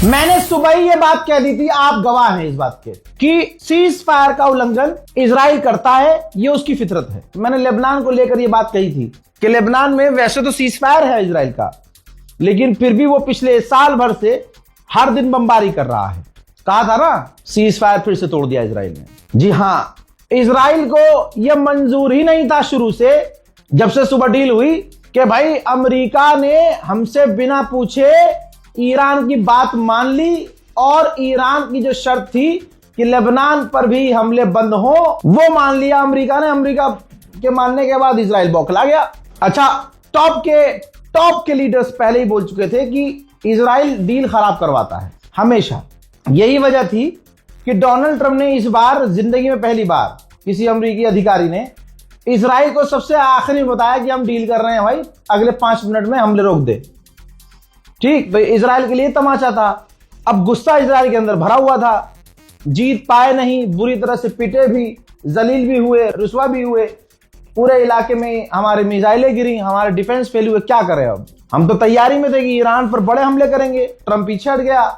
मैंने सुबह ही ये बात कह दी थी, आप गवाह हैं इस बात के कि सीज फायर का उल्लंघन इजराइल करता है, ये उसकी फितरत है। मैंने लेबनान को लेकर ये बात कही थी कि लेबनान में वैसे तो सीज फायर है इजराइल का, लेकिन फिर भी वो पिछले साल भर से हर दिन बमबारी कर रहा है। कहा था ना सीज फायर फिर से तोड़ दिया इजराइल ने। जी हां, इजराइल को यह मंजूर ही नहीं था शुरू से, जब से सुबह डील हुई कि भाई अमेरिका ने हमसे बिना पूछे ईरान की बात मान ली और ईरान की जो शर्त थी कि लेबनान पर भी हमले बंद हो, वो मान लिया अमेरिका ने। अमेरिका के मानने के बाद इजराइल बौखला गया। अच्छा, टॉप के लीडर्स पहले ही बोल चुके थे कि इजराइल डील खराब करवाता है हमेशा। यही वजह थी कि डोनाल्ड ट्रंप ने इस बार जिंदगी में पहली बार किसी अमेरिकी अधिकारी ने इजराइल को सबसे आखिरी में बताया कि हम डील कर रहे हैं भाई, अगले 5 मिनट में हमले रोक दे। ठीक, भाई इजराइल के लिए तमाचा था। अब गुस्सा इजराइल के अंदर भरा हुआ था, जीत पाए नहीं, बुरी तरह से पिटे भी, जलील भी हुए, रुसवा भी हुए, पूरे इलाके में हमारे मिसाइलें गिरी, हमारे डिफेंस फेल हुए। क्या करें अब? हम तो तैयारी में थे कि ईरान पर बड़े हमले करेंगे। ट्रंप पीछे हट गया।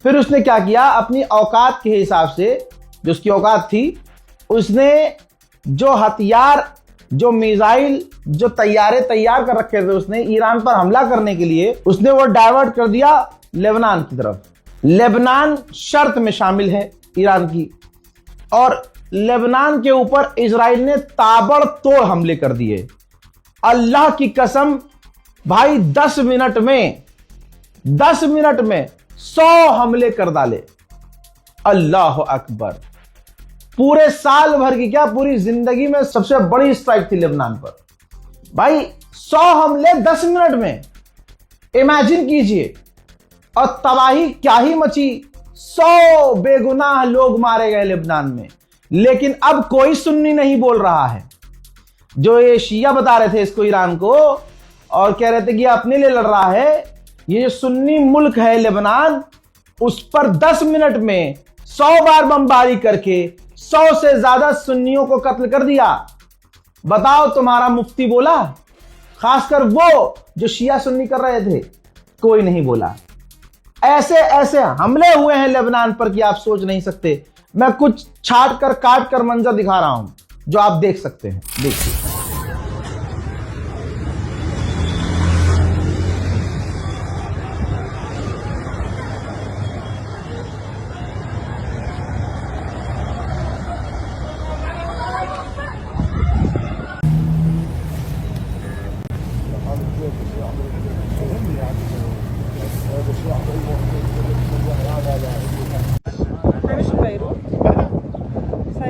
फिर उसने क्या किया, अपनी औकात के हिसाब से, जो उसकी औकात थी, उसने जो हथियार, जो मिसाइल, जो तैयार कर रखे थे उसने ईरान पर हमला करने के लिए, उसने वो डाइवर्ट कर दिया लेबनान की तरफ। लेबनान शर्त में शामिल है ईरान की, और लेबनान के ऊपर इजराइल ने ताबड़तोड़ हमले कर दिए। अल्लाह की कसम भाई, 10 मिनट में 100 हमले कर डाले। अल्लाह अकबर। पूरे साल भर की क्या, पूरी जिंदगी में सबसे बड़ी स्ट्राइक थी लेबनान पर भाई। 100 हमले 10 मिनट में, इमेजिन कीजिए। और तबाही क्या ही मची, 100 बेगुनाह लोग मारे गए लेबनान में। लेकिन अब कोई सुन्नी नहीं बोल रहा है। जो ये शिया बता रहे थे इसको, ईरान को, और कह रहे थे कि अपने लिए लड़ रहा है, ये जो सुन्नी मुल्क है लेबनान, उस पर 10 मिनट में 100 बार बमबारी करके 100 से ज्यादा सुन्नियों को कत्ल कर दिया। बताओ, तुम्हारा मुफ्ती बोला? खासकर वो जो शिया सुन्नी कर रहे थे, कोई नहीं बोला। ऐसे ऐसे हमले हुए हैं लेबनान पर कि आप सोच नहीं सकते। मैं कुछ छाट कर काट कर मंजर दिखा रहा हूं जो आप देख सकते हैं। देखिए,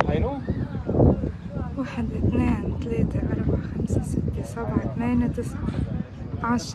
3 4 5 6 7 8 9 10.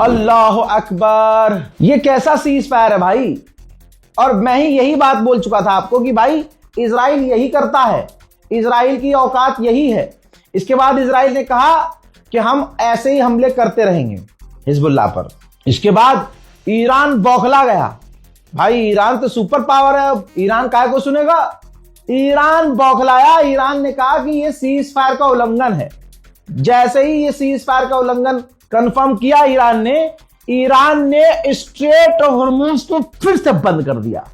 अल्लाह अकबर, ये कैसा सीज फायर है भाई। और मैं ही यही बात बोल चुका था आपको कि भाई इजराइल यही करता है, इजराइल की औकात यही है। इसके बाद इजराइल ने कहा कि हम ऐसे ही हमले करते रहेंगे हिजबुल्लाह पर। इसके बाद ईरान बौखला गया। भाई ईरान तो सुपर पावर है, अब ईरान काहे को सुनेगा। ईरान बौखलाया। ईरान ने कहा कि ये सीज फायर का उल्लंघन है। जैसे ही ये सीज फायर का उल्लंघन कंफर्म किया ईरान ने स्ट्रेट ऑफ हॉर्मुज को फिर से बंद कर दिया।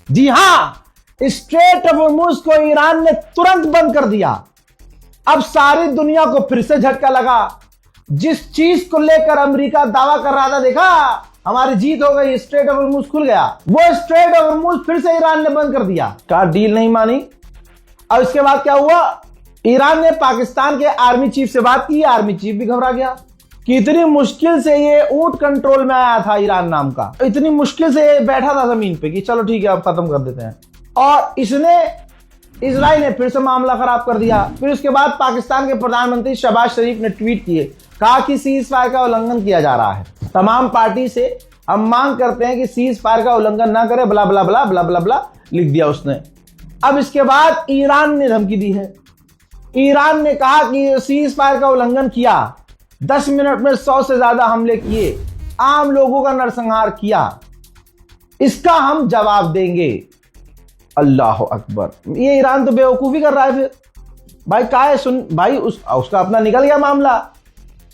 जी हां, स्ट्रेट ऑफ हॉर्मुज को ईरान ने तुरंत बंद कर दिया। अब सारी दुनिया को फिर से झटका लगा। जिस चीज को लेकर अमेरिका दावा कर रहा था, देखा हमारी जीत हो गई, स्ट्रेट ऑफ हॉर्मुज खुल गया, वो स्ट्रेट ऑफ हॉर्मुज फिर से ईरान ने बंद कर दिया। का डील नहीं मानी। और इसके बाद क्या हुआ, ईरान ने पाकिस्तान के आर्मी चीफ से बात की। आर्मी चीफ भी घबरा गया कि इतनी मुश्किल से ये ऊंट कंट्रोल में आया था ईरान नाम का, इतनी मुश्किल से बैठा था जमीन पे कि चलो ठीक है अब खत्म कर देते हैं। और इसने इजराइल ने फिर से मामला खराब कर दिया। फिर उसके बाद पाकिस्तान के प्रधानमंत्री शहबाज शरीफ ने ट्वीट किए, कहा कि सीज फायर का उल्लंघन किया जा रहा है। तमाम पार्टी से हम मांग करते हैं कि सीज फायर का उल्लंघन ना करे, बला बला बला बला बला बला लिख दिया उसने। अब इसके बाद ईरान ने धमकी दी है। ईरान ने कहा कि सीज फायर का उल्लंघन किया, 10 मिनट में 100 से ज्यादा हमले किए, आम लोगों का नरसंहार किया, इसका हम जवाब देंगे। अल्लाह अकबर, ये ईरान तो बेवकूफी कर रहा है। फिर भाई का है सुन भाई उसका अपना निकल गया मामला।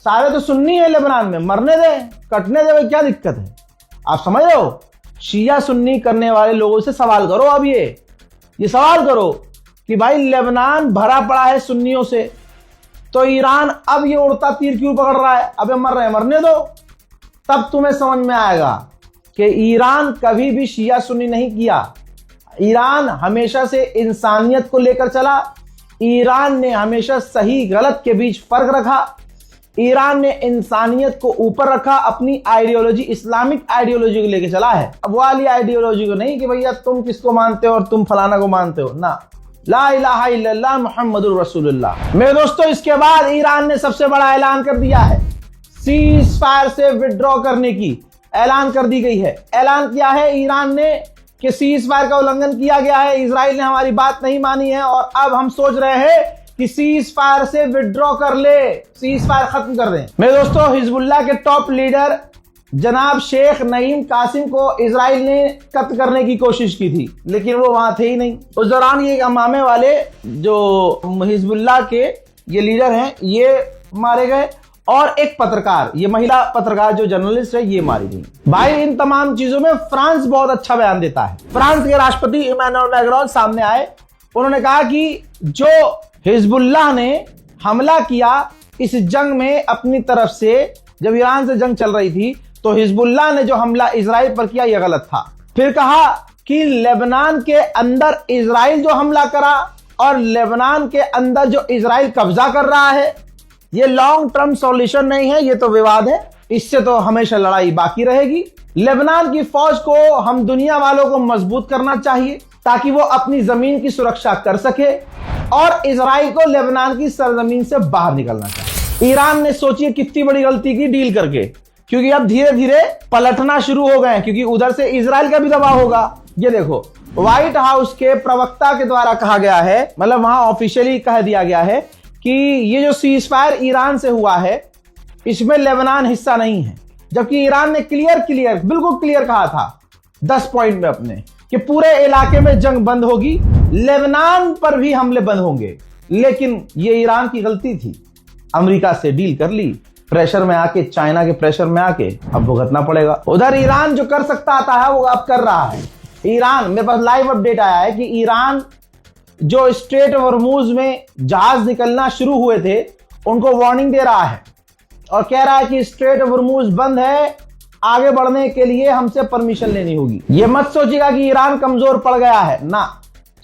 सारे तो सुन्नी है लेबनान में, मरने दे, कटने दे, क्या दिक्कत है। आप समझ रहे हो, शिया सुन्नी करने वाले लोगों से सवाल करो। अब ये सवाल करो कि भाई लेबनान भरा पड़ा है सुन्नियों से, तो ईरान अब ये उड़ता तीर क्यों पकड़ रहा है। अबे मर रहे हैं, मरने दो, तब तुम्हें समझ में आएगा कि ईरान कभी भी शिया सुन्नी नहीं किया। ईरान हमेशा से इंसानियत को लेकर चला। ईरान ने हमेशा सही गलत के बीच फर्क रखा। ईरान ने इंसानियत को ऊपर रखा। अपनी आइडियोलॉजी, इस्लामिक आइडियोलॉजी को लेकर चला है। अब वो वाली आइडियोलॉजी को नहीं कि भैया तुम किसको मानते हो और तुम फलाना को मानते हो ना। ला इलाहा इल्लल्लाह मुहम्मदुर रसूलुल्लाह। मेरे दोस्तों, इसके बाद ईरान ने सबसे बड़ा ऐलान कर दिया है, सीज फायर से विड्रॉ करने की ऐलान कर दी गई है। ऐलान किया है ईरान ने कि सीज फायर का उल्लंघन किया गया है, इजराइल ने हमारी बात नहीं मानी है और अब हम सोच रहे हैं कि सीज फायर से विड्रॉ कर ले, सीज फायर खत्म कर दें। मेरे दोस्तों, हिजबुल्लाह के टॉप लीडर जनाब शेख नईम कासिम को इजराइल ने कत्ल करने की कोशिश की थी, लेकिन वो वहां थे ही नहीं। उस दौरान ये अमामे वाले जो हिजबुल्लाह के ये लीडर हैं, ये मारे गए और एक पत्रकार, ये महिला पत्रकार जो जर्नलिस्ट है, ये मारी गई। भाई इन तमाम चीजों में फ्रांस बहुत अच्छा बयान देता है। फ्रांस के राष्ट्रपति इमैनुअल मैक्रोन सामने आए। उन्होंने कहा कि जो हिजबुल्लाह ने हमला किया इस जंग में अपनी तरफ से, जब ईरान से जंग चल रही थी, तो हिजबुल्लाह ने जो हमला इजराइल पर किया यह गलत था। फिर कहा कि लेबनान के अंदर इजराइल जो हमला करा और लेबनान के अंदर जो इजराइल कब्जा कर रहा है, ये लॉन्ग टर्म सॉल्यूशन नहीं है, ये तो विवाद है, इससे तो हमेशा लड़ाई बाकी रहेगी। लेबनान की फौज को हम दुनिया वालों को मजबूत करना चाहिए ताकि वो अपनी जमीन की सुरक्षा कर सके और इजराइल को लेबनान की सरजमीन से बाहर निकलना चाहिए। ईरान ने सोचिए कितनी बड़ी गलती की डील करके, क्योंकि अब धीरे धीरे पलटना शुरू हो गए, क्योंकि उधर से इजराइल का भी दबाव होगा। ये देखो, व्हाइट हाउस के प्रवक्ता के द्वारा कहा गया है, मतलब वहां ऑफिशियली कह दिया गया है कि ये जो सीज फायर ईरान से हुआ है इसमें लेबनान हिस्सा नहीं है, जबकि ईरान ने बिल्कुल क्लियर कहा था 10 पॉइंट में अपने कि पूरे इलाके में जंग बंद होगी, लेबनान पर भी हमले बंद होंगे। लेकिन ये ईरान की गलती थी, अमेरिका से डील कर ली, प्रेशर में आके, चाइना के प्रेशर में आके अब भुगतना पड़ेगा। उधर ईरान जो कर सकता आता है वो अब कर रहा है। ईरान, मेरे पास लाइव अपडेट आया है कि ईरान जो स्ट्रेट ऑफ हॉर्मुज में जहाज निकलना शुरू हुए थे उनको वार्निंग दे रहा है और कह रहा है कि स्ट्रेट ऑफ हॉर्मुज बंद है, आगे बढ़ने के लिए हमसे परमिशन लेनी होगी। ये मत सोचिएगा कि ईरान कमजोर पड़ गया है ना।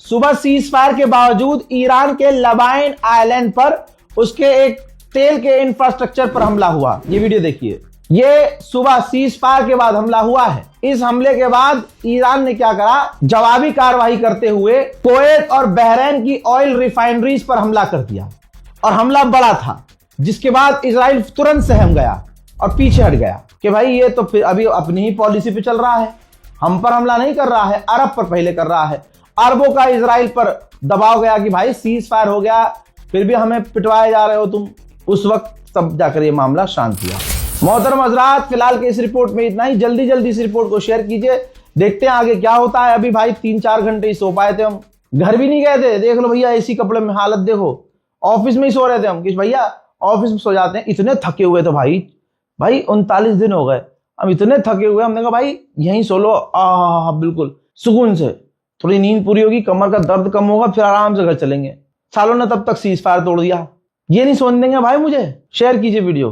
सुबह सीज फायर के बावजूद ईरान के लबाइन आइलैंड पर उसके एक तेल के इंफ्रास्ट्रक्चर पर हमला हुआ। ये वीडियो देखिए, ये सुबह सीज फायर के बाद हमला हुआ है। इस हमले के बाद ईरान ने क्या करा, जवाबी कार्रवाई करते हुए कुवैत और बहरीन की ऑयल रिफाइनरीज पर हमला कर दिया और हमला बड़ा था, जिसके बाद इजराइल तुरंत सहम गया और पीछे हट गया। कि भाई ये तो फिर अभी अपनी ही पॉलिसी पे चल रहा है, हम पर हमला नहीं कर रहा है, अरब पर पहले कर रहा है। अरबों का इजराइल पर दबाव गया कि भाई सीज फायर हो गया, फिर भी हमें पिटवाए जा रहे हो तुम। उस वक्त तब जाकर ये मामला शांत हुआ। मोहतरम हजरात, फिलहाल के इस रिपोर्ट में इतना ही। जल्दी जल्दी इस रिपोर्ट को शेयर कीजिए, देखते हैं आगे क्या होता है। अभी भाई 3-4 घंटे ही सो पाए थे हम, घर भी नहीं गए थे। देख लो भैया, ऐसी कपड़े में हालत देखो, ऑफिस में ही सो रहे थे हम कि भैया ऑफिस में सो जाते हैं। इतने थके हुए थे भाई 39 दिन हो गए, हम इतने थके हुए, हमने कहा भाई यहीं सो लो, बिल्कुल सुकून से, थोड़ी नींद पूरी होगी, कमर का दर्द कम होगा, फिर आराम से घर चलेंगे। सालों ने तब तक सीज फायर तोड़ दिया, ये नहीं सोने देंगे भाई मुझे। शेयर कीजिए वीडियो।